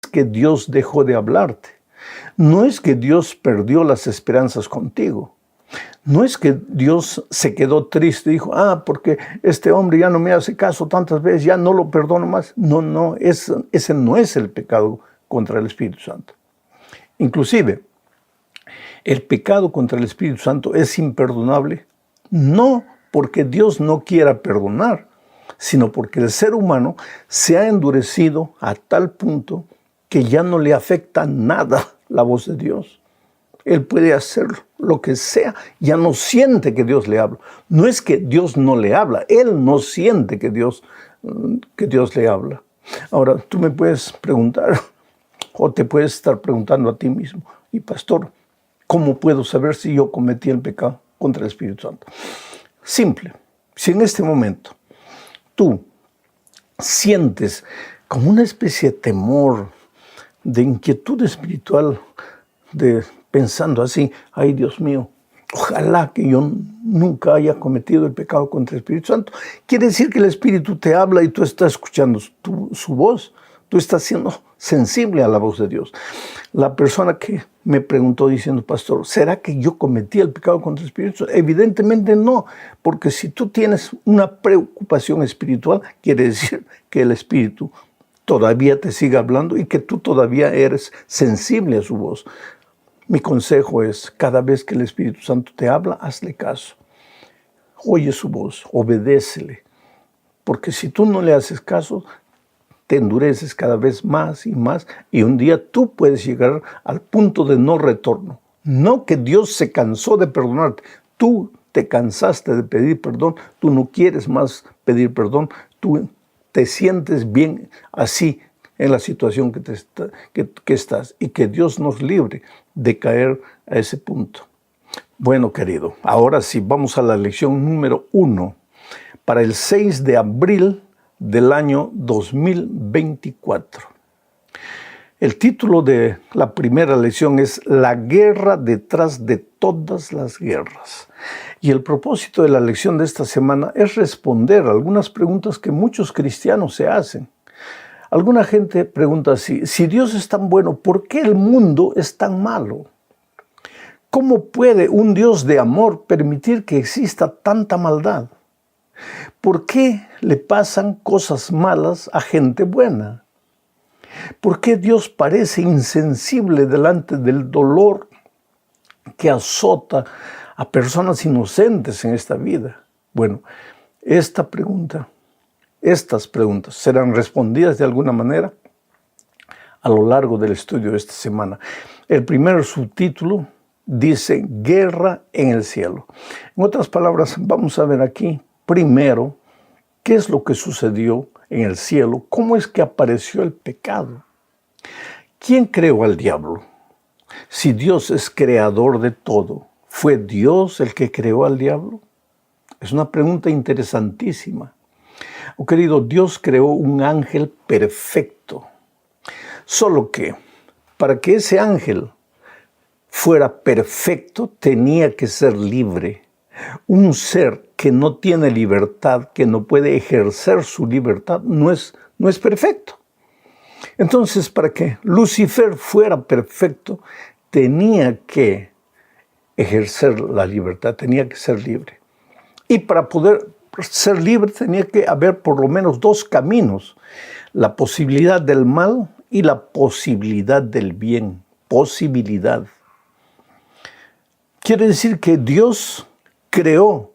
que Dios dejó de hablarte. No es que Dios perdió las esperanzas contigo. No es que Dios se quedó triste y dijo, porque este hombre ya no me hace caso tantas veces, ya no lo perdono más. No, ese no es el pecado contra el Espíritu Santo. Inclusive, el pecado contra el Espíritu Santo es imperdonable, no porque Dios no quiera perdonar, sino porque el ser humano se ha endurecido a tal punto que ya no le afecta nada la voz de Dios. Él puede hacer lo que sea, ya no siente que Dios le habla. No es que Dios no le habla, él no siente que Dios le habla. Ahora, tú me puedes preguntar, o te puedes estar preguntando a ti mismo, y pastor, ¿cómo puedo saber si yo cometí el pecado contra el Espíritu Santo? Simple, si en este momento tú sientes como una especie de temor, de inquietud espiritual, pensando así, ay Dios mío, ojalá que yo nunca haya cometido el pecado contra el Espíritu Santo. Quiere decir que el Espíritu te habla y tú estás escuchando su voz. Tú estás siendo sensible a la voz de Dios. La persona que me preguntó diciendo, pastor, ¿será que yo cometí el pecado contra el Espíritu Santo? Evidentemente no, porque si tú tienes una preocupación espiritual, quiere decir que el Espíritu todavía te sigue hablando y que tú todavía eres sensible a su voz. Mi consejo es, cada vez que el Espíritu Santo te habla, hazle caso. Oye su voz, obedécele. Porque si tú no le haces caso, te endureces cada vez más y más, y un día tú puedes llegar al punto de no retorno. No que Dios se cansó de perdonarte, tú te cansaste de pedir perdón, tú no quieres más pedir perdón, tú te sientes bien así en la situación que estás, y que Dios nos libre de caer a ese punto. Bueno, querido, ahora sí, vamos a la lección número 1, para el 6 de abril del año 2024. El título de la primera lección es La guerra detrás de todas las guerras. Y el propósito de la lección de esta semana es responder a algunas preguntas que muchos cristianos se hacen. Alguna gente pregunta así, si Dios es tan bueno, ¿por qué el mundo es tan malo? ¿Cómo puede un Dios de amor permitir que exista tanta maldad? ¿Por qué le pasan cosas malas a gente buena? ¿Por qué Dios parece insensible delante del dolor que azota a personas inocentes en esta vida? Bueno, estas preguntas serán respondidas de alguna manera a lo largo del estudio de esta semana. El primer subtítulo dice Guerra en el cielo. En otras palabras, vamos a ver aquí primero qué es lo que sucedió en el cielo, cómo es que apareció el pecado. ¿Quién creó al diablo? Si Dios es creador de todo, ¿fue Dios el que creó al diablo? Es una pregunta interesantísima. Oh, querido, Dios creó un ángel perfecto. Solo que para que ese ángel fuera perfecto, tenía que ser libre. Un ser que no tiene libertad, que no puede ejercer su libertad, no es perfecto. Entonces, para que Lucifer fuera perfecto, tenía que ejercer la libertad, tenía que ser libre. Y para poder ser libre tenía que haber por lo menos dos caminos: la posibilidad del mal y la posibilidad del bien. Posibilidad. Quiere decir que Dios creó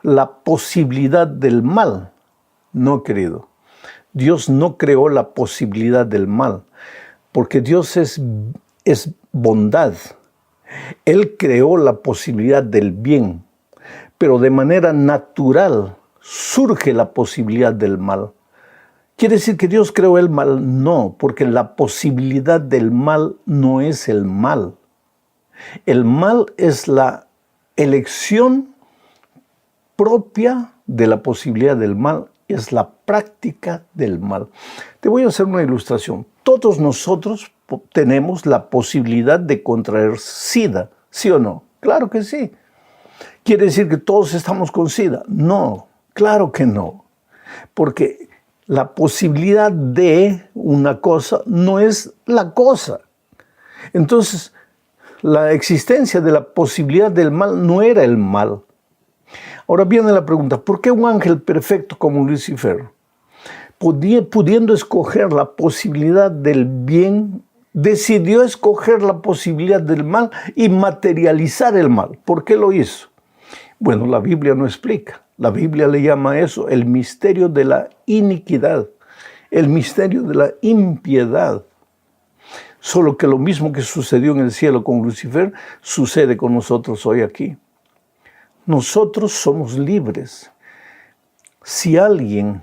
la posibilidad del mal. No, querido. Dios no creó la posibilidad del mal, porque Dios es bondad. Él creó la posibilidad del bien, pero de manera natural surge la posibilidad del mal. ¿Quiere decir que Dios creó el mal? No, porque la posibilidad del mal no es el mal. El mal es la elección propia de la posibilidad del mal, es la práctica del mal. Te voy a hacer una ilustración. Todos nosotros tenemos la posibilidad de contraer SIDA, ¿sí o no? Claro que sí. ¿Quiere decir que todos estamos con SIDA? No, claro que no. Porque La posibilidad de una cosa no es la cosa. Entonces, la existencia de la posibilidad del mal no era el mal. Ahora viene la pregunta, ¿por qué un ángel perfecto como Lucifer, pudiendo escoger la posibilidad del bien, decidió escoger la posibilidad del mal y materializar el mal? ¿Por qué lo hizo? Bueno, la Biblia no explica. La Biblia le llama a eso el misterio de la iniquidad, el misterio de la impiedad. Solo que lo mismo que sucedió en el cielo con Lucifer, sucede con nosotros hoy aquí. Nosotros somos libres. Si alguien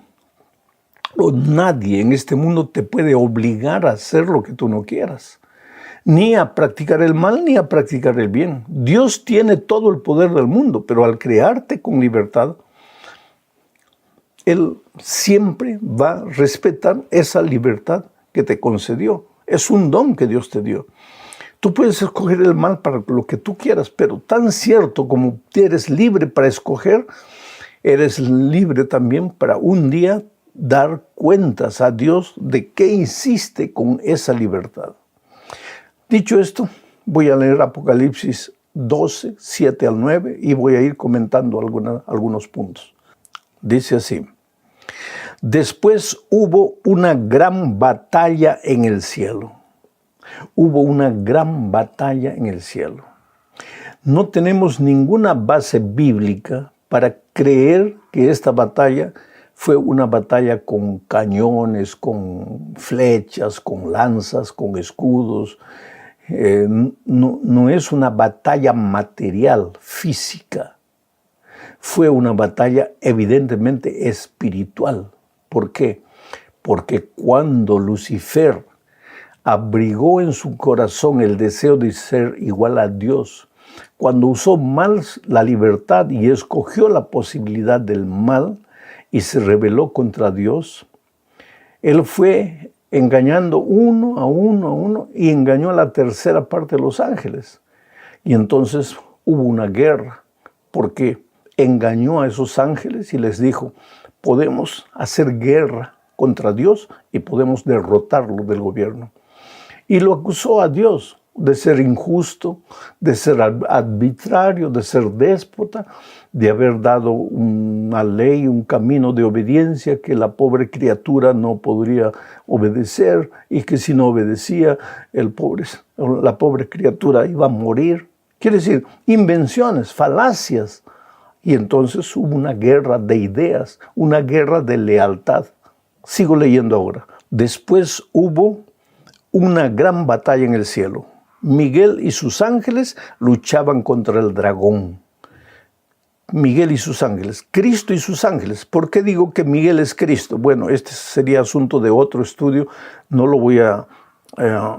o nadie en este mundo te puede obligar a hacer lo que tú no quieras, ni a practicar el mal ni a practicar el bien. Dios tiene todo el poder del mundo, pero al crearte con libertad, Él siempre va a respetar esa libertad que te concedió. Es un don que Dios te dio. Tú puedes escoger el mal para lo que tú quieras, pero tan cierto como eres libre para escoger, eres libre también para un día dar cuentas a Dios de qué hiciste con esa libertad. Dicho esto, voy a leer Apocalipsis 12, 7 al 9 y voy a ir comentando algunos puntos. Dice así: después hubo una gran batalla en el cielo. Hubo una gran batalla en el cielo. No tenemos ninguna base bíblica para creer que esta batalla fue una batalla con cañones, con flechas, con lanzas, con escudos. No es una batalla material, física. Fue una batalla evidentemente espiritual. ¿Por qué? Porque cuando Lucifer abrigó en su corazón el deseo de ser igual a Dios, cuando usó mal la libertad y escogió la posibilidad del mal y se rebeló contra Dios, él fue engañando uno a uno y engañó a la tercera parte de los ángeles. Y entonces hubo una guerra porque engañó a esos ángeles y les dijo: podemos hacer guerra contra Dios y podemos derrotarlo del gobierno. Y lo acusó a Dios de ser injusto, de ser arbitrario, de ser déspota, de haber dado una ley, un camino de obediencia que la pobre criatura no podría obedecer y que si no obedecía, la pobre criatura iba a morir. Quiere decir, invenciones, falacias. Y entonces hubo una guerra de ideas, una guerra de lealtad. Sigo leyendo ahora. Después hubo una gran batalla en el cielo. Miguel y sus ángeles luchaban contra el dragón. Miguel y sus ángeles, Cristo y sus ángeles. ¿Por qué digo que Miguel es Cristo? Bueno, este sería asunto de otro estudio, no lo voy a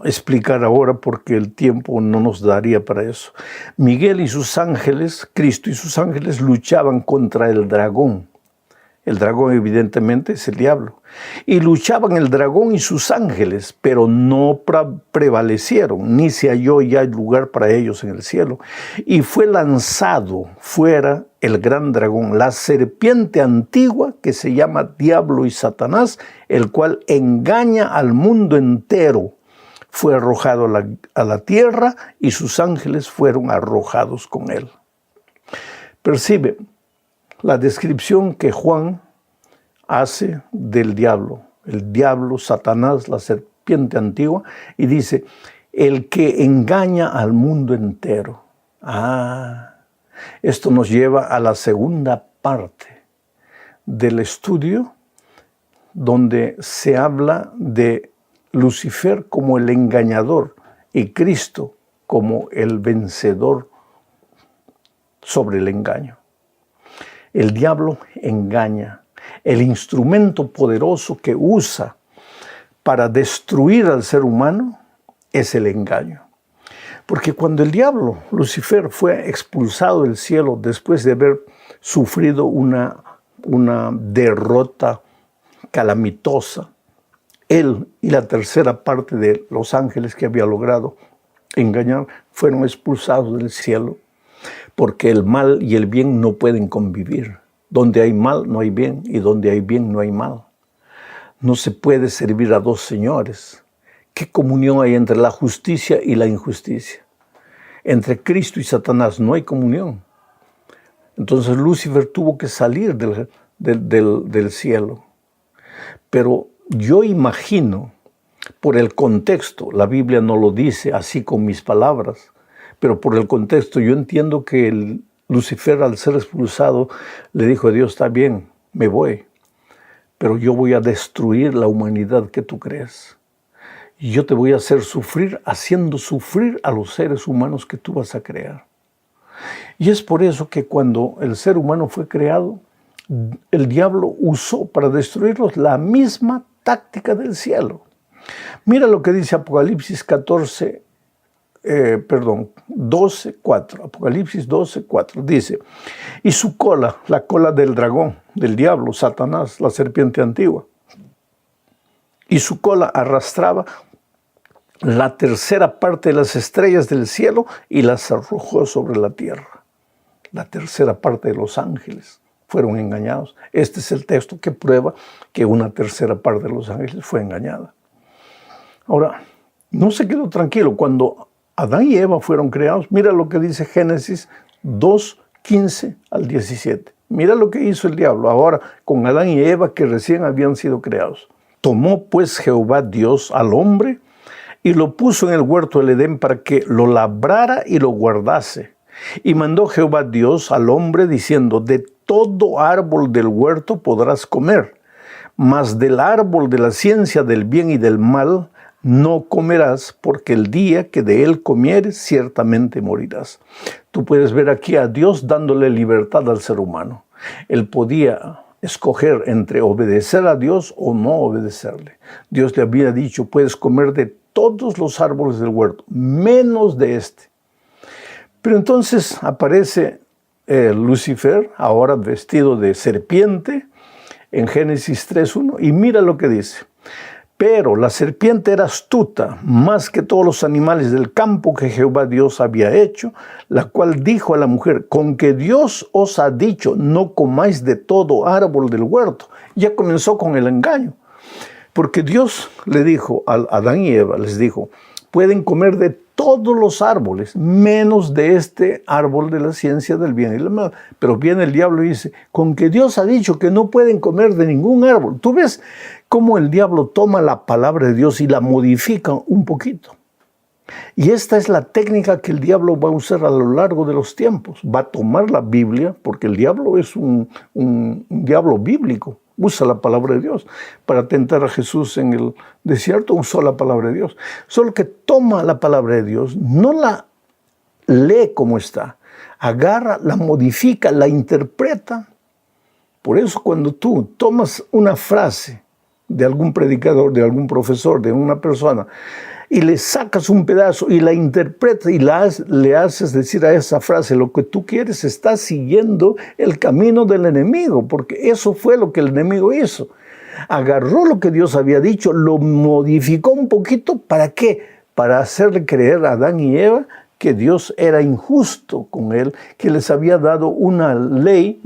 explicar ahora porque el tiempo no nos daría para eso. Miguel y sus ángeles, Cristo y sus ángeles luchaban contra el dragón. El dragón evidentemente es el diablo. Y luchaban el dragón y sus ángeles, pero no prevalecieron, ni se halló ya lugar para ellos en el cielo. Y fue lanzado fuera el gran dragón, la serpiente antigua que se llama Diablo y Satanás, el cual engaña al mundo entero. Fue arrojado a la tierra y sus ángeles fueron arrojados con él. Percibe la descripción que Juan hace del diablo, el diablo, Satanás, la serpiente antigua, y dice: el que engaña al mundo entero. Esto nos lleva a la segunda parte del estudio, donde se habla de Lucifer como el engañador y Cristo como el vencedor sobre el engaño. El diablo engaña. El instrumento poderoso que usa para destruir al ser humano es el engaño. Porque cuando el diablo, Lucifer, fue expulsado del cielo después de haber sufrido una derrota calamitosa, él y la tercera parte de los ángeles que había logrado engañar fueron expulsados del cielo, porque el mal y el bien no pueden convivir. Donde hay mal no hay bien y donde hay bien no hay mal. No se puede servir a dos señores. ¿Qué comunión hay entre la justicia y la injusticia? Entre Cristo y Satanás no hay comunión. Entonces Lucifer tuvo que salir del cielo. Pero yo imagino, por el contexto, la Biblia no lo dice así con mis palabras, pero por el contexto yo entiendo que Lucifer, al ser expulsado, le dijo a Dios: está bien, me voy, pero yo voy a destruir la humanidad que tú crees. Y yo te voy a hacer sufrir, haciendo sufrir a los seres humanos que tú vas a crear. Y es por eso que cuando el ser humano fue creado, el diablo usó para destruirlos la misma táctica del cielo. Mira lo que dice Apocalipsis 12:4. Apocalipsis 12:4 dice: y su cola, la cola del dragón, del diablo, Satanás, la serpiente antigua, y su cola arrastraba la tercera parte de las estrellas del cielo y las arrojó sobre la tierra. La tercera parte de los ángeles fueron engañados. Este es el texto que prueba que una tercera parte de los ángeles fue engañada. Ahora, no se quedó tranquilo. Cuando Adán y Eva fueron creados, mira lo que dice Génesis 2:15 al 17. Mira lo que hizo el diablo ahora con Adán y Eva, que recién habían sido creados. Tomó pues Jehová Dios al hombre y lo puso en el huerto del Edén para que lo labrara y lo guardase. Y mandó Jehová Dios al hombre diciendo: de todo árbol del huerto podrás comer, mas del árbol de la ciencia del bien y del mal no comerás, porque el día que de él comieres ciertamente morirás. Tú puedes ver aquí a Dios dándole libertad al ser humano. Él podía escoger entre obedecer a Dios o no obedecerle. Dios le había dicho: puedes comer de todos los árboles del huerto, menos de este. Pero entonces aparece Lucifer, ahora vestido de serpiente, en Génesis 3:1, y mira lo que dice: pero la serpiente era astuta más que todos los animales del campo que Jehová Dios había hecho, la cual dijo a la mujer: con que Dios os ha dicho, no comáis de todo árbol del huerto. Ya comenzó con el engaño, porque Dios le dijo a Adán y Eva, les dijo: pueden comer de todos los árboles, menos de este árbol de la ciencia del bien y del mal. Pero viene el diablo y dice: con que Dios ha dicho que no pueden comer de ningún árbol. Tú ves cómo el diablo toma la palabra de Dios y la modifica un poquito. Y esta es la técnica que el diablo va a usar a lo largo de los tiempos. Va a tomar la Biblia, porque el diablo es un diablo bíblico. Usa la palabra de Dios. Para tentar a Jesús en el desierto, usó la palabra de Dios. Solo que toma la palabra de Dios, no la lee como está, agarra, la modifica, la interpreta. Por eso cuando tú tomas una frase de algún predicador, de algún profesor, de una persona, y le sacas un pedazo y la interpretas y le haces decir a esa frase lo que tú quieres, estás siguiendo el camino del enemigo, porque eso fue lo que el enemigo hizo. Agarró lo que Dios había dicho, lo modificó un poquito. ¿Para qué? Para hacerle creer a Adán y Eva que Dios era injusto con él, que les había dado una ley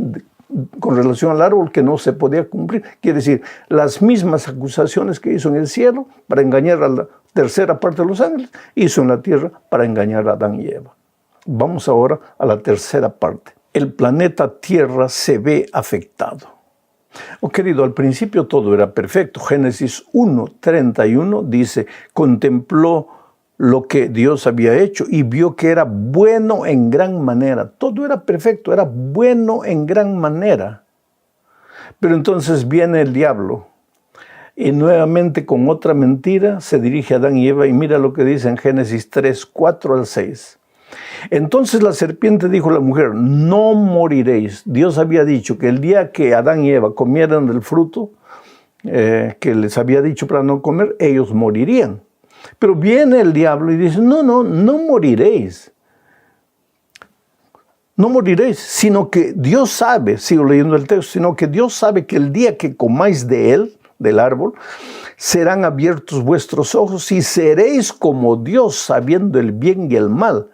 con relación al árbol que no se podía cumplir. Quiere decir, las mismas acusaciones que hizo en el cielo para engañar a la tercera parte de los ángeles, hizo en la tierra para engañar a Adán y Eva. Vamos ahora a la tercera parte. El planeta Tierra se ve afectado. Oh, querido, al principio todo era perfecto. Génesis 1:31 dice: contempló lo que Dios había hecho y vio que era bueno en gran manera. Todo era perfecto, era bueno en gran manera. Pero entonces viene el diablo y nuevamente con otra mentira se dirige a Adán y Eva, y mira lo que dice en Génesis 3:4 al 6. Entonces la serpiente dijo a la mujer: no moriréis. Dios había dicho que el día que Adán y Eva comieran del fruto que les había dicho para no comer, ellos morirían. Pero viene el diablo y dice: no moriréis. No moriréis, sino que Dios sabe, sigo leyendo el texto, sino que Dios sabe que el día que comáis de él, del árbol, serán abiertos vuestros ojos y seréis como Dios, sabiendo el bien y el mal.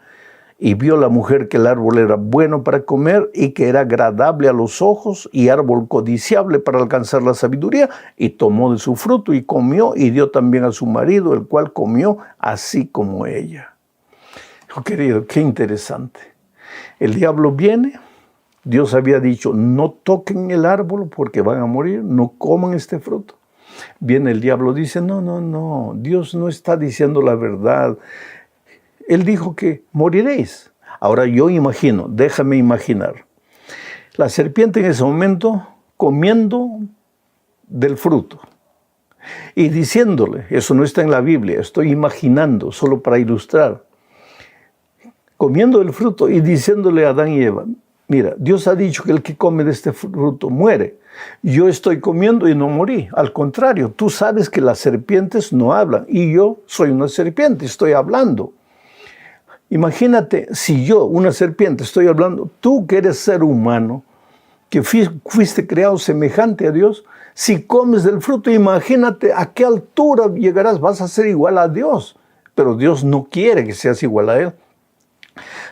Y vio la mujer que el árbol era bueno para comer y que era agradable a los ojos y árbol codiciable para alcanzar la sabiduría, y tomó de su fruto y comió y dio también a su marido, el cual comió así como ella. Oh, querido, qué interesante. El diablo viene, Dios había dicho, no toquen el árbol porque van a morir, no coman este fruto. Viene el diablo, dice, no, Dios no está diciendo la verdad. Él dijo que moriréis. Ahora yo imagino, déjame imaginar, la serpiente en ese momento comiendo del fruto y diciéndole, eso no está en la Biblia, estoy imaginando solo para ilustrar, comiendo el fruto y diciéndole a Adán y Eva, mira, Dios ha dicho que el que come de este fruto muere. Yo estoy comiendo y no morí. Al contrario, tú sabes que las serpientes no hablan y yo soy una serpiente, estoy hablando. Imagínate si yo, una serpiente, estoy hablando, tú que eres ser humano, que fuiste creado semejante a Dios, si comes del fruto, imagínate a qué altura llegarás, vas a ser igual a Dios. Pero Dios no quiere que seas igual a Él.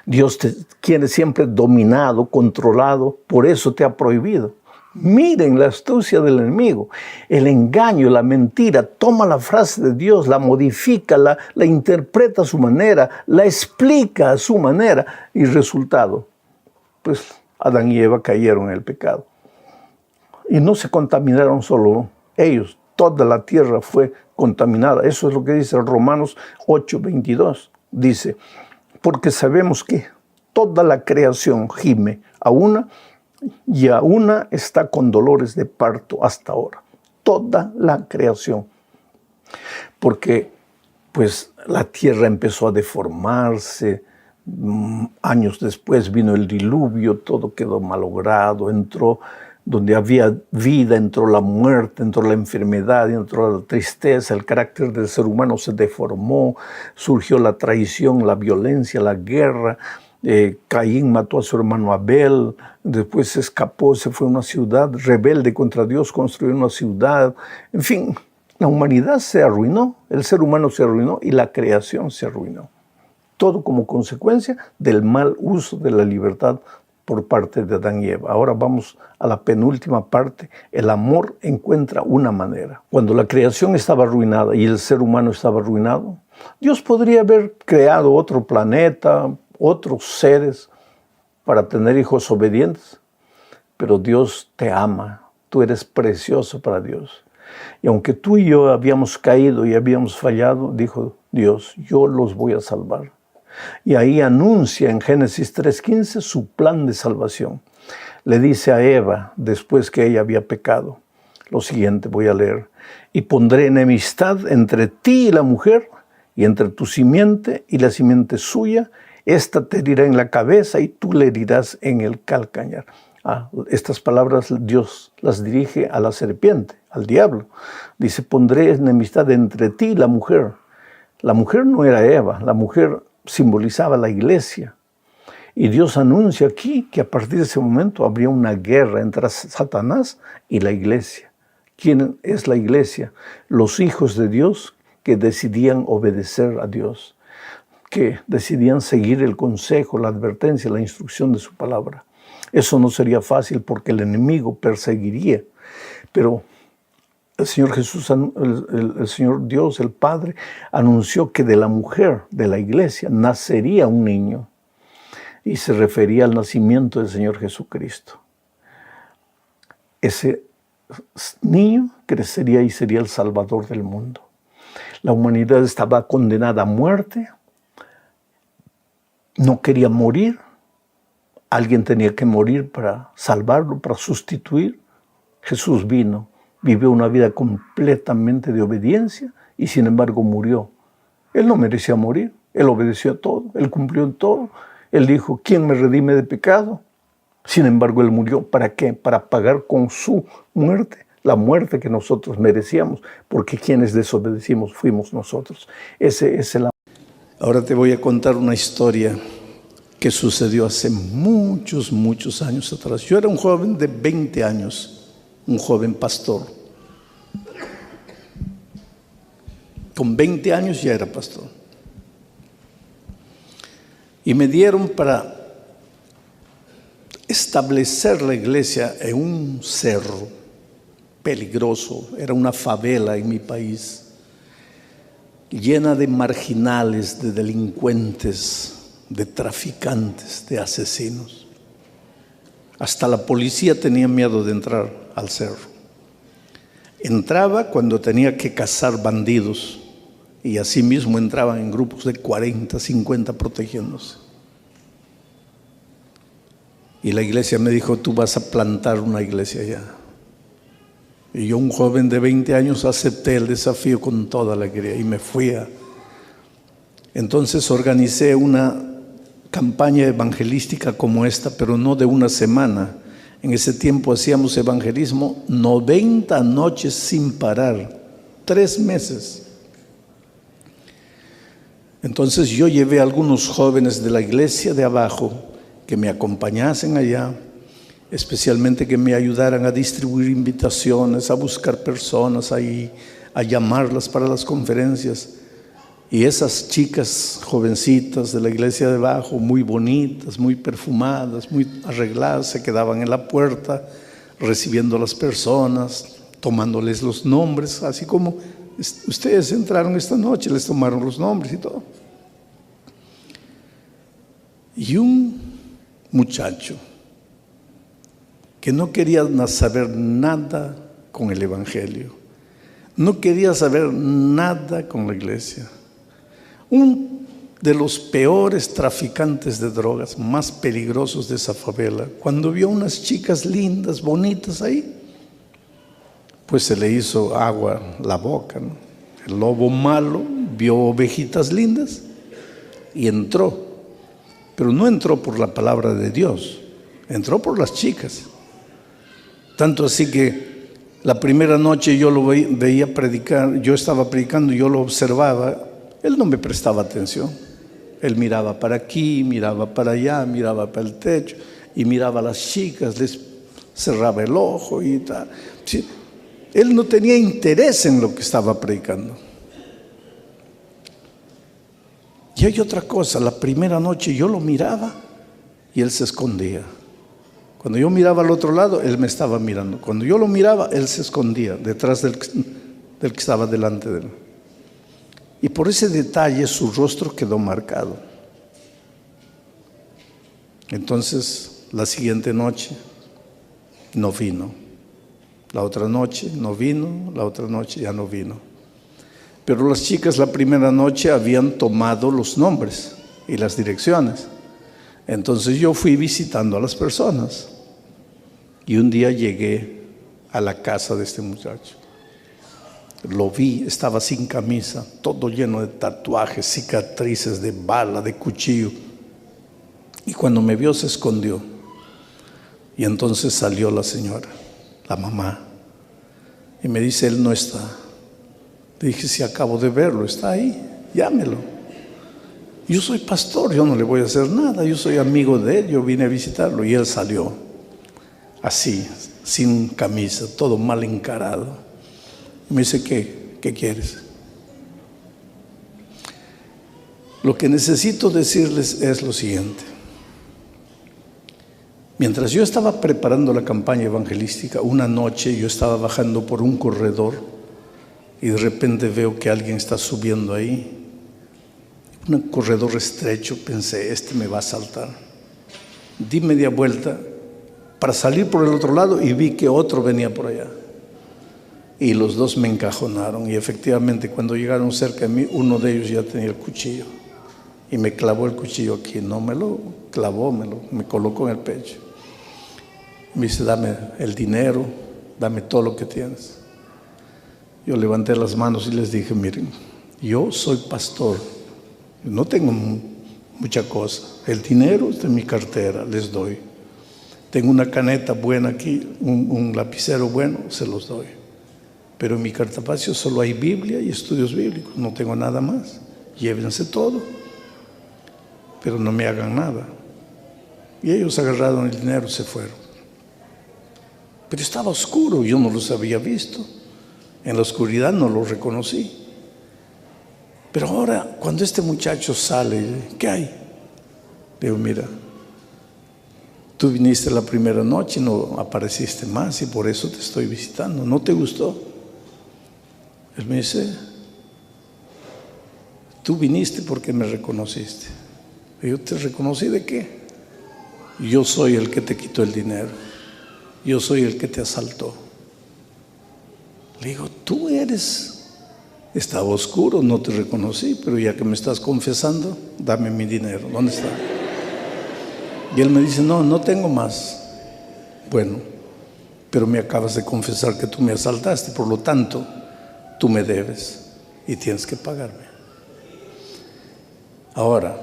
Dios te quiere siempre dominado, controlado, por eso te ha prohibido. Miren la astucia del enemigo, el engaño, la mentira, toma la frase de Dios, la modifica, la interpreta a su manera, la explica a su manera y resultado, pues Adán y Eva cayeron en el pecado. Y no se contaminaron solo ellos, toda la tierra fue contaminada. Eso es lo que dice Romanos 8:22. Dice, porque sabemos que toda la creación gime a una y a una está con dolores de parto hasta ahora. Toda la creación. Porque pues la tierra empezó a deformarse, años después vino el diluvio, todo quedó malogrado, entró donde había vida, entró la muerte, entró la enfermedad, entró la tristeza, el carácter del ser humano se deformó, surgió la traición, la violencia, la guerra. Caín mató a su hermano Abel, después se escapó, se fue a una ciudad rebelde contra Dios, construyó una ciudad. En fin, la humanidad se arruinó, el ser humano se arruinó y la creación se arruinó. Todo como consecuencia del mal uso de la libertad por parte de Adán y Eva. Ahora vamos a la penúltima parte. El amor encuentra una manera. Cuando la creación estaba arruinada y el ser humano estaba arruinado, Dios podría haber creado otro planeta, otros seres para tener hijos obedientes, pero Dios te ama, tú eres precioso para Dios. Y aunque tú y yo habíamos caído y habíamos fallado, dijo Dios, yo los voy a salvar. Y ahí anuncia en Génesis 3:15 su plan de salvación. Le dice a Eva, después que ella había pecado, lo siguiente voy a leer, y pondré enemistad entre ti y la mujer, y entre tu simiente y la simiente suya. Esta te herirá en la cabeza y tú le herirás en el calcañar. Estas palabras Dios las dirige a la serpiente, al diablo. Dice, pondré enemistad entre ti y la mujer. La mujer no era Eva, la mujer simbolizaba la iglesia. Y Dios anuncia aquí que a partir de ese momento habría una guerra entre Satanás y la iglesia. ¿Quién es la iglesia? Los hijos de Dios que decidían obedecer a Dios, que decidían seguir el consejo, la advertencia, la instrucción de su palabra. Eso no sería fácil porque el enemigo perseguiría, pero el Señor Jesús, el Señor Dios, el Padre, anunció que de la mujer, de la iglesia, nacería un niño. Y se refería al nacimiento del Señor Jesucristo. Ese niño crecería y sería el Salvador del mundo. La humanidad estaba condenada a muerte, no quería morir, alguien tenía que morir para salvarlo, para sustituir. Jesús vino, vivió una vida completamente de obediencia y sin embargo murió. Él no merecía morir, Él obedeció a todo, Él cumplió en todo. Él dijo, ¿quién me redime de pecado? Sin embargo, Él murió. ¿Para qué? Para pagar con su muerte la muerte que nosotros merecíamos, porque quienes desobedecimos fuimos nosotros. Ese es el amor. Ahora te voy a contar una historia que sucedió hace muchos, muchos años atrás. Yo era un joven de 20 años, un joven pastor. Con 20 años ya era pastor. Y me dieron para establecer la iglesia en un cerro peligroso. Era una favela en mi país, llena de marginales, de delincuentes, de traficantes, de asesinos. Hasta la policía tenía miedo de entrar al cerro. Entraba cuando tenía que cazar bandidos, y así mismo entraban en grupos de 40, 50 protegiéndose. Y la iglesia me dijo: tú vas a plantar una iglesia allá. Y yo, un joven de 20 años, acepté el desafío con toda alegría y me fui Entonces organicé una campaña evangelística como esta, pero no de una semana. En ese tiempo hacíamos evangelismo 90 noches sin parar, 3 meses. Entonces yo llevé a algunos jóvenes de la iglesia de abajo que me acompañasen allá, especialmente que me ayudaran a distribuir invitaciones, a buscar personas ahí, a llamarlas para las conferencias. Y esas chicas jovencitas de la iglesia de abajo, muy bonitas, muy perfumadas, muy arregladas, se quedaban en la puerta recibiendo a las personas, tomándoles los nombres, así como ustedes entraron esta noche, les tomaron los nombres y todo. Y un muchacho que no quería saber nada con el evangelio, no quería saber nada con la iglesia, un de los peores traficantes de drogas, más peligrosos de esa favela, cuando vio unas chicas lindas, bonitas ahí, pues se le hizo agua la boca, ¿no? El lobo malo vio ovejitas lindas y entró, pero no entró por la palabra de Dios, entró por las chicas. Tanto así que la primera noche yo lo veía predicar, yo estaba predicando, yo lo observaba, él no me prestaba atención. Él miraba para aquí, miraba para allá, miraba para el techo y miraba a las chicas, les cerraba el ojo y tal. Sí, él no tenía interés en lo que estaba predicando. Y hay otra cosa, la primera noche yo lo miraba y él se escondía. Cuando yo miraba al otro lado, él me estaba mirando. Cuando yo lo miraba, él se escondía detrás del que estaba delante de él. Y por ese detalle su rostro quedó marcado. Entonces, la siguiente noche no vino. La otra noche no vino, la otra noche ya no vino. Pero las chicas la primera noche habían tomado los nombres y las direcciones. Entonces yo fui visitando a las personas. Y un día llegué a la casa de este muchacho. Lo vi, estaba sin camisa, todo lleno de tatuajes, cicatrices de bala, de cuchillo. Y cuando me vio se escondió. Y entonces salió la señora, la mamá, y me dice: él no está. Le dije: si acabo de verlo, está ahí, llámelo. Yo soy pastor, yo no le voy a hacer nada, yo soy amigo de él, yo vine a visitarlo. Y él salió así, sin camisa, todo mal encarado. Me dice: ¿qué quieres? Lo que necesito decirles es lo siguiente. Mientras yo estaba preparando la campaña evangelística, una noche yo estaba bajando por un corredor y de repente veo que alguien está subiendo ahí. Un corredor estrecho, pensé: este me va a asaltar. Di media vuelta para salir por el otro lado y vi que otro venía por allá. Y los dos me encajonaron, y efectivamente cuando llegaron cerca de mí, uno de ellos ya tenía el cuchillo y me clavó el cuchillo aquí. No me lo clavó, me colocó en el pecho. Me dice: dame el dinero, dame todo lo que tienes. Yo levanté las manos y les dije: miren, yo soy pastor, no tengo mucha cosa, el dinero está en mi cartera, les doy. Tengo una caneta buena aquí, un lapicero bueno, se los doy. Pero en mi cartapacio solo hay Biblia y estudios bíblicos, no tengo nada más. Llévense todo, pero no me hagan nada. Y ellos agarraron el dinero y se fueron. Pero estaba oscuro, yo no los había visto. En la oscuridad no los reconocí. Pero ahora, cuando este muchacho sale, ¿qué hay? Le digo, mira, tú viniste la primera noche y no apareciste más y por eso te estoy visitando. ¿No te gustó? Él me dice, tú viniste porque me reconociste. Y yo, ¿te reconocí de qué? Yo soy el que te quitó el dinero. Yo soy el que te asaltó. Le digo, tú eres. Estaba oscuro, no te reconocí, pero ya que me estás confesando, dame mi dinero. ¿Dónde está? Y él me dice, no, no tengo más. Bueno, pero me acabas de confesar que tú me asaltaste, por lo tanto, tú me debes y tienes que pagarme. Ahora,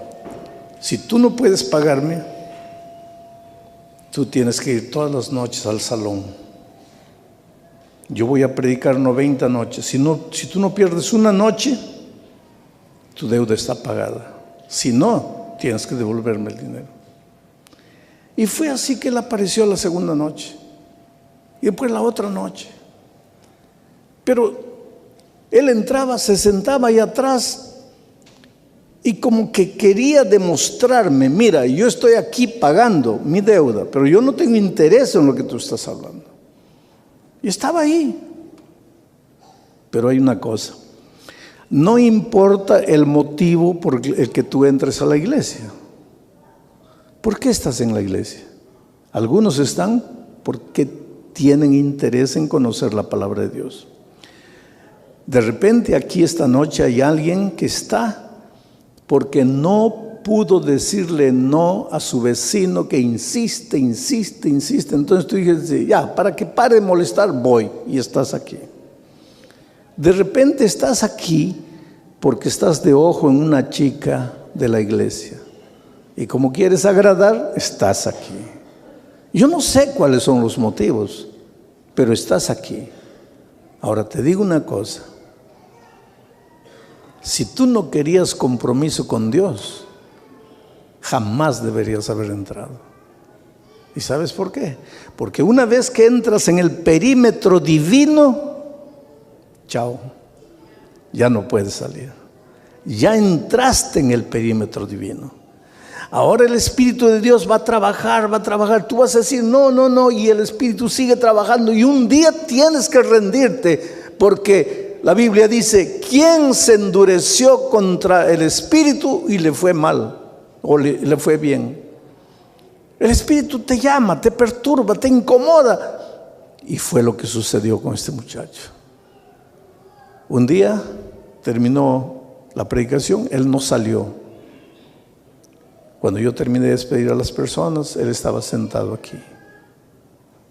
si tú no puedes pagarme, tú tienes que ir todas las noches al salón. Yo voy a predicar 90 noches. Si tú no pierdes una noche, tu deuda está pagada. Si no, tienes que devolverme el dinero. Y fue así que él apareció la segunda noche. Y después la otra noche. Pero él entraba, se sentaba ahí atrás y como que quería demostrarme, mira, yo estoy aquí pagando mi deuda, pero yo no tengo interés en lo que tú estás hablando. Y estaba ahí. Pero hay una cosa, no importa el motivo por el que tú entres a la iglesia. ¿Por qué estás en la iglesia? Algunos están porque tienen interés en conocer la palabra de Dios. De repente aquí esta noche hay alguien que está porque no pudo decirle no a su vecino que insiste. Entonces tú dices, ya, para que pare de molestar, voy, y estás aquí. De repente estás aquí porque estás de ojo en una chica de la iglesia. Y como quieres agradar, estás aquí. Yo no sé cuáles son los motivos, pero estás aquí. Ahora te digo una cosa. Si tú no querías compromiso con Dios, jamás deberías haber entrado. ¿Y sabes por qué? Porque una vez que entras en el perímetro divino, chao, ya no puedes salir. Ya entraste en el perímetro divino. Ahora el Espíritu de Dios va a trabajar. Tú vas a decir, no, y el Espíritu sigue trabajando. Y un día tienes que rendirte, porque la Biblia dice, ¿quién se endureció contra el Espíritu y le fue mal? O le fue bien. El Espíritu te llama, te perturba, te incomoda. Y fue lo que sucedió con este muchacho. Un día terminó la predicación, él no salió. Cuando yo terminé de despedir a las personas, él estaba sentado aquí,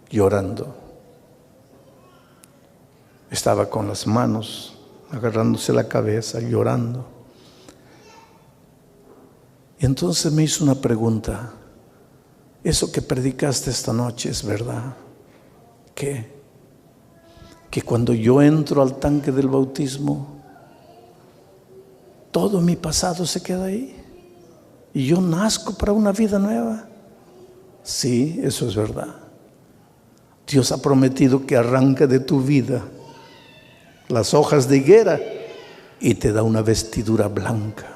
llorando. Estaba con las manos agarrándose la cabeza, llorando. Y entonces me hizo una pregunta. ¿Eso que predicaste esta noche es verdad? ¿Qué? Que cuando yo entro al tanque del bautismo, todo mi pasado se queda ahí y yo nazco para una vida nueva. Sí, eso es verdad. Dios ha prometido que arranca de tu vida las hojas de higuera y te da una vestidura blanca.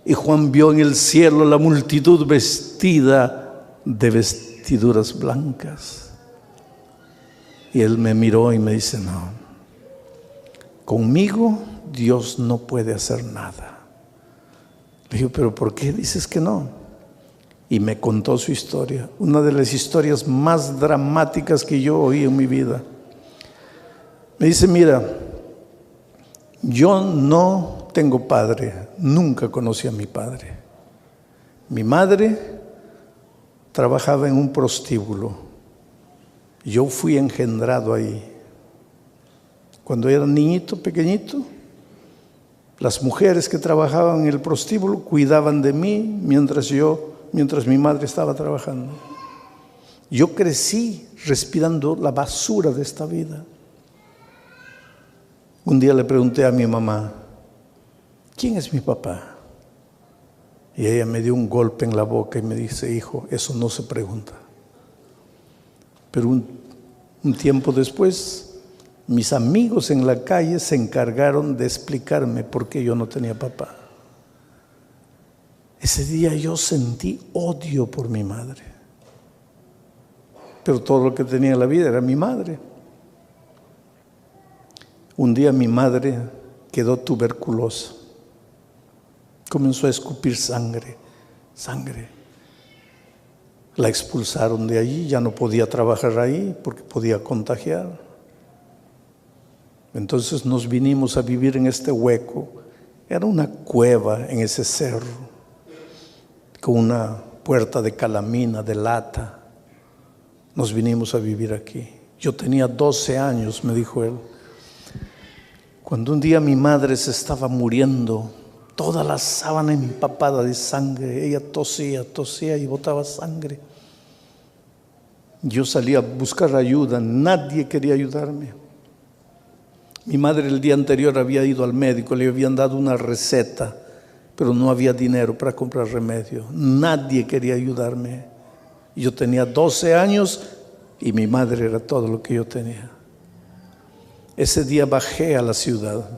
Y Juan vio en el cielo la multitud vestida de vestiduras blancas. Y él me miró y me dice, no, conmigo Dios no puede hacer nada. Le digo, pero ¿por qué dices que no? Y me contó su historia, una de las historias más dramáticas que yo oí en mi vida. Me dice, mira, yo no tengo padre, nunca conocí a mi padre. Mi madre trabajaba en un prostíbulo. Yo fui engendrado ahí. Cuando era niñito, pequeñito, las mujeres que trabajaban en el prostíbulo cuidaban de mí mientras mi madre estaba trabajando. Yo crecí respirando la basura de esta vida. Un día le pregunté a mi mamá, ¿quién es mi papá? Y ella me dio un golpe en la boca y me dice, hijo, eso no se pregunta. Pero un tiempo después, mis amigos en la calle se encargaron de explicarme por qué yo no tenía papá. Ese día yo sentí odio por mi madre. Pero todo lo que tenía en la vida era mi madre. Un día mi madre quedó tuberculosa. Comenzó a escupir sangre. La expulsaron de allí, ya no podía trabajar ahí porque podía contagiar. Entonces nos vinimos a vivir en este hueco. Era una cueva en ese cerro, con una puerta de calamina, de lata. Nos vinimos a vivir aquí. Yo tenía 12 años, me dijo él. Cuando un día mi madre se estaba muriendo, toda la sábana empapada de sangre, ella tosía y botaba sangre. Yo salí a buscar ayuda, nadie quería ayudarme. Mi madre el día anterior había ido al médico, le habían dado una receta, pero no había dinero para comprar remedio. Nadie quería ayudarme. Yo tenía 12 años y mi madre era todo lo que yo tenía. Ese día bajé a la ciudad.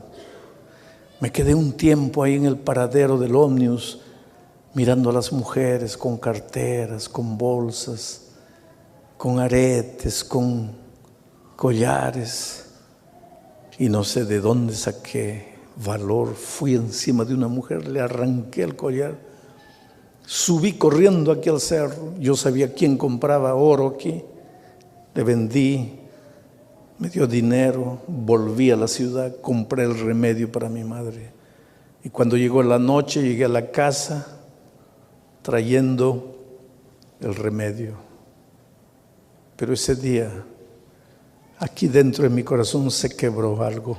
Me quedé un tiempo ahí en el paradero del ómnibus, mirando a las mujeres con carteras, con bolsas, con aretes, con collares. Y no sé de dónde saqué valor. Fui encima de una mujer, le arranqué el collar. Subí corriendo aquí al cerro. Yo sabía quién compraba oro aquí. Le vendí, me dio dinero, volví a la ciudad, compré el remedio para mi madre. Y cuando llegó la noche, llegué a la casa trayendo el remedio. Pero ese día, aquí dentro de mi corazón se quebró algo.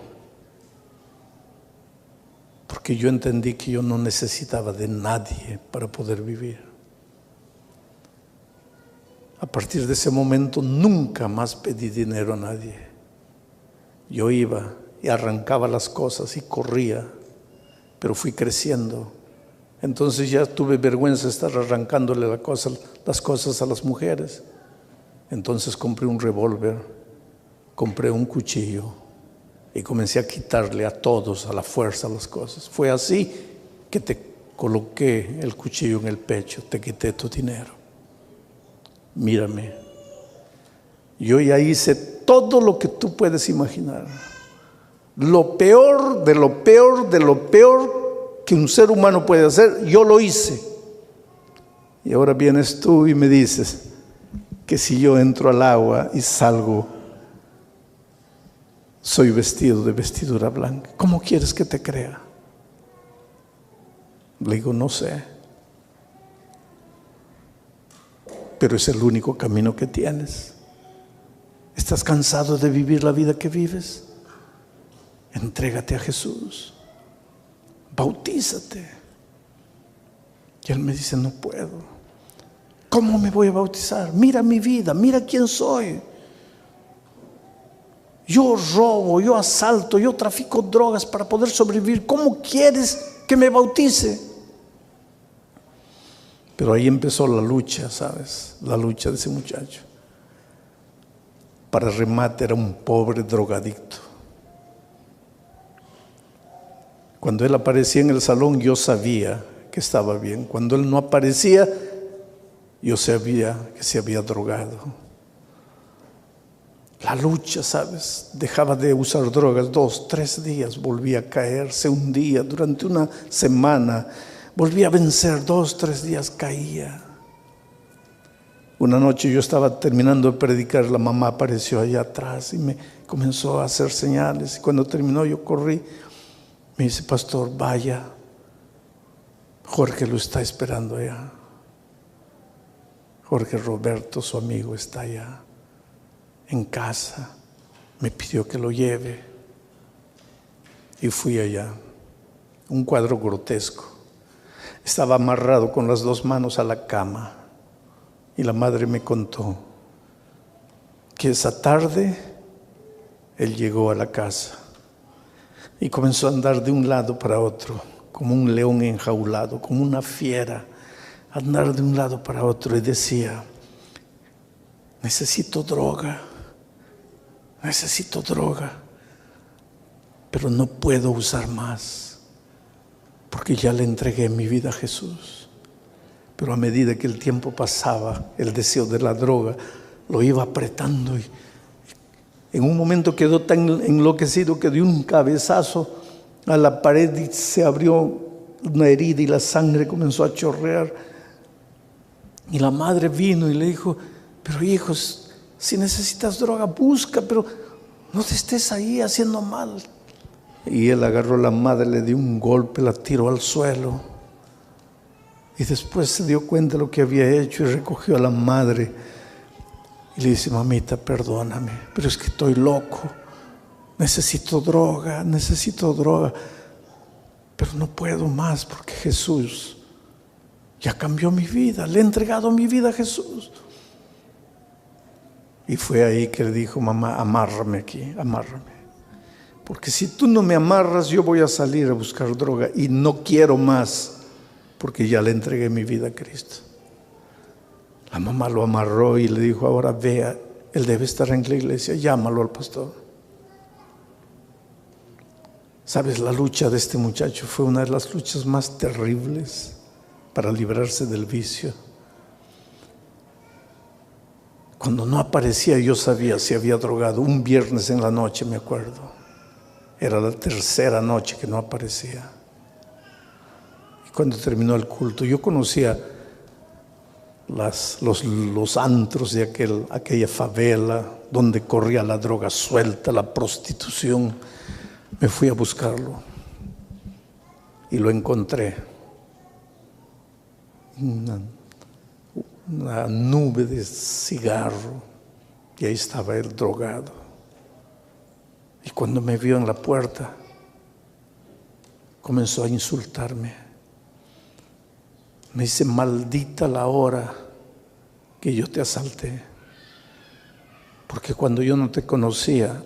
Porque yo entendí que yo no necesitaba de nadie para poder vivir. A partir de ese momento nunca más pedí dinero a nadie. Yo iba y arrancaba las cosas y corría, pero fui creciendo. Entonces ya tuve vergüenza de estar arrancándole las cosas a las mujeres. Entonces compré un revólver, compré un cuchillo y comencé a quitarle a todos a la fuerza las cosas. Fue así que te coloqué el cuchillo en el pecho, te quité tu dinero. Mírame, yo ya hice todo lo que tú puedes imaginar. Lo peor de lo peor de lo peor que un ser humano puede hacer, yo lo hice. Y ahora vienes tú y me dices que si yo entro al agua y salgo, soy vestido de vestidura blanca. ¿Cómo quieres que te crea? Le digo, no sé. Pero es el único camino que tienes. ¿Estás cansado de vivir la vida que vives? Entrégate a Jesús. Bautízate. Y él me dice, no puedo. ¿Cómo me voy a bautizar? Mira mi vida, mira quién soy. Yo robo, yo asalto, yo trafico drogas para poder sobrevivir. ¿Cómo quieres que me bautice? Pero ahí empezó la lucha, ¿sabes? La lucha de ese muchacho. Para remate era un pobre drogadicto. Cuando él aparecía en el salón, yo sabía que estaba bien. Cuando él no aparecía, yo sabía que se había drogado. La lucha, ¿sabes? Dejaba de usar drogas 2, 3 días, volvía a caer, se hundía durante una semana, volvía a vencer 2, 3 días, caía. Una noche yo estaba terminando de predicar, la mamá apareció allá atrás y me comenzó a hacer señales. Y cuando terminó yo corrí, me dice, pastor, vaya, Jorge lo está esperando allá. Jorge Roberto, su amigo, está allá en casa. Me pidió que lo lleve y fui allá. Un cuadro grotesco. Estaba amarrado con las 2 manos a la cama y la madre me contó que esa tarde él llegó a la casa y comenzó a andar de un lado para otro como un león enjaulado, como una fiera, andar de un lado para otro, y decía, necesito droga, pero no puedo usar más, porque ya le entregué mi vida a Jesús. Pero a medida que el tiempo pasaba, el deseo de la droga lo iba apretando y en un momento quedó tan enloquecido que dio un cabezazo a la pared y se abrió una herida y la sangre comenzó a chorrear. Y la madre vino y le dijo: pero hijos, si necesitas droga, busca, pero no te estés ahí haciendo mal. Y él agarró a la madre, le dio un golpe, la tiró al suelo. Y después se dio cuenta de lo que había hecho y recogió a la madre. Y le dice: mamita, perdóname, pero es que estoy loco. Necesito droga. Pero no puedo más porque Jesús ya cambió mi vida. Le he entregado mi vida a Jesús. Y fue ahí que le dijo: mamá, amárrame aquí, amárrame. Porque si tú no me amarras, yo voy a salir a buscar droga y no quiero más, porque ya le entregué mi vida a Cristo. La mamá lo amarró y le dijo: ahora vea, él debe estar en la iglesia, llámalo al pastor. Sabes, la lucha de este muchacho fue una de las luchas más terribles para librarse del vicio. Cuando no aparecía, yo sabía si había drogado. Un viernes en la noche, me acuerdo, era la tercera noche que no aparecía. Y cuando terminó el culto, yo conocía los antros de aquella favela donde corría la droga suelta, la prostitución. Me fui a buscarlo y lo encontré. Una nube de cigarro, y ahí estaba él drogado. Y cuando me vio en la puerta, comenzó a insultarme. Me dice: maldita la hora que yo te asalté, porque cuando yo no te conocía,